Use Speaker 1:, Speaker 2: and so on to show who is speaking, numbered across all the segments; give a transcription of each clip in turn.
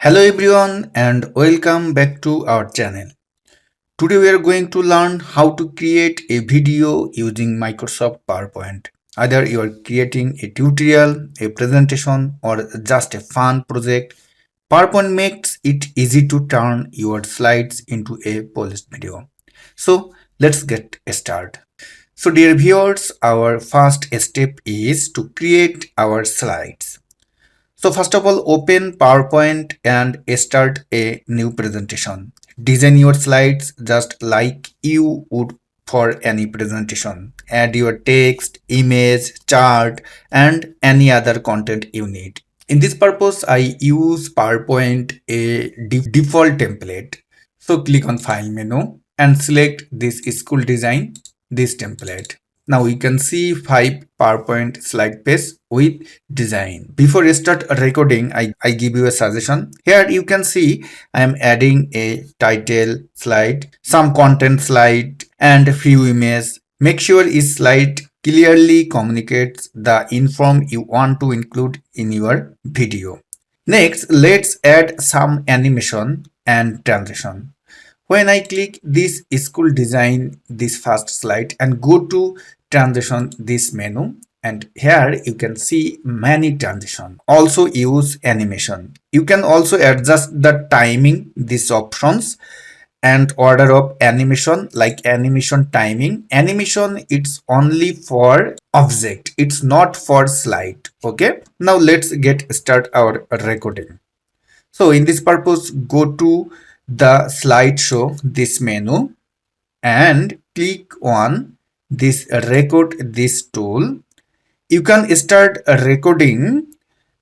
Speaker 1: Hello everyone and welcome back to our channel. Today we are going to learn how to create a video using Microsoft PowerPoint. Either you are creating a tutorial, a presentation or just a fun project, PowerPoint makes it easy to turn your slides into a polished video. So let's get started. So dear viewers, our first step is to create our slides. So first of all, open PowerPoint and start a new presentation. Design your slides just like you would for any presentation. Add your text, image, chart, and any other content you need. In this purpose, I use PowerPoint a default template. So click on File menu and select this school design, this template. Now you can see 5 PowerPoint slide page with design. Before you start recording, I give you a suggestion. Here you can see I am adding a title slide, some content slide and a few images. Make sure each slide clearly communicates the info you want to include in your video. Next, let's add some animation and transition. When I click this school design, this first slide and go to transition this menu, and here you can see many transition. Also use animation. You can also adjust the timing, these options and order of animation, like animation timing. Animation it's only for object, it's not for slide. Okay, now let's get start our recording. So in this purpose, go to the slideshow, this menu, and click on this record this tool. You can start recording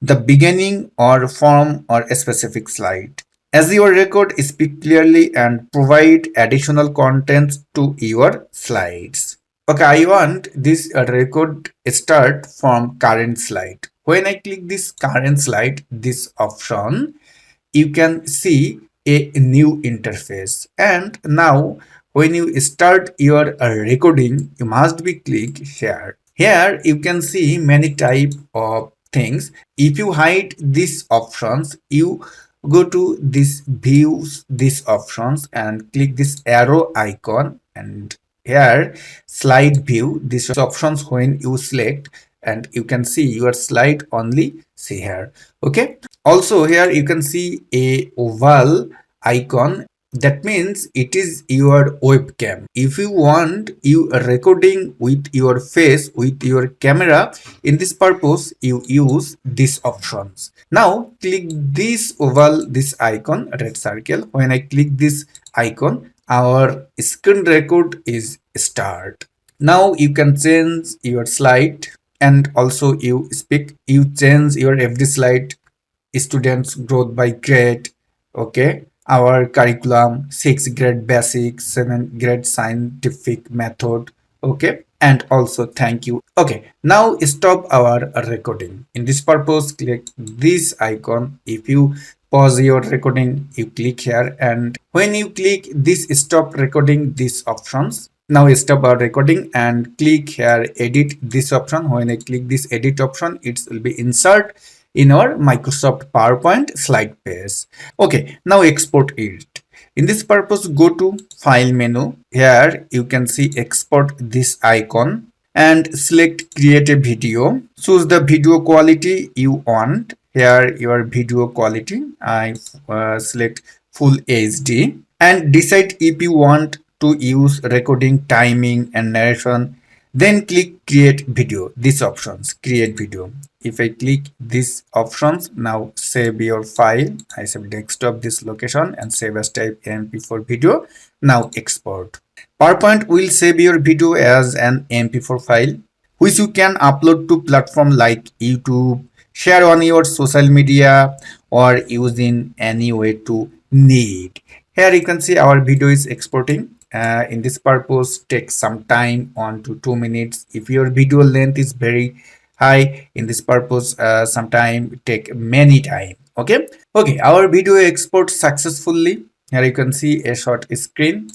Speaker 1: the beginning or from or a specific slide. As your record, speak clearly and provide additional contents to your slides. Okay, I want this record start from current slide. When I click this current slide, this option, you can see a new interface. And now when you start your recording, you must be click here. Here you can see many type of things. If you hide these options, you go to this views, these options and click this arrow icon, and here slide view, these options when you select, and you can see your slide only see here. Okay, also here you can see a oval icon, that means it is your webcam. If you want you recording with your face, with your camera, in this purpose you use these options. Now click this oval, this icon, red circle. When I click this icon, our screen record is start. Now you can change your slide, and also you speak, you change your every slide, students growth by grade. Okay, our curriculum 6 grade basic, 7 grade scientific method. Okay, and also thank you. Okay, now stop our recording. In this purpose, click this icon. If you pause your recording, you click here, and when you click this stop recording, these options, now stop our recording and click here edit, this option. When I click this edit option, it will be insert in our Microsoft PowerPoint slide page. Okay, now export it. In this purpose, go to file menu. Here you can see export, this icon, and select create a video. Choose the video quality you want. Here your video quality, I select full HD, and decide if you want to use recording, timing and narration. Then click create video, these options, create video. If I click these options, now save your file. I save desktop this location and save as type mp4 video. Now export. PowerPoint will save your video as an mp4 file, which you can upload to platform like YouTube, share on your social media, or use in any way to need. Here you can see our video is exporting. In this purpose, take some time, 1 to 2 minutes. If your video length is very high, in this purpose sometime take many time. Okay, our video export successfully. Here you can see a short screen.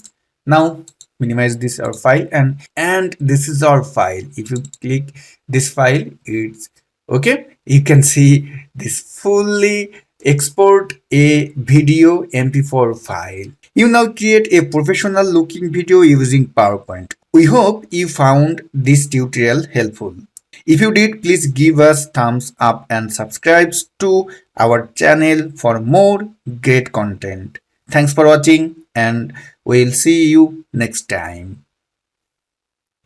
Speaker 1: Now minimize this our file, and this is our file. If you click this file, it's okay, you can see this fully export a video MP4 file. You now create a professional looking video using PowerPoint. We hope you found this tutorial helpful. If you did, please give us thumbs up and subscribe to our channel for more great content. Thanks for watching and we'll see you next time.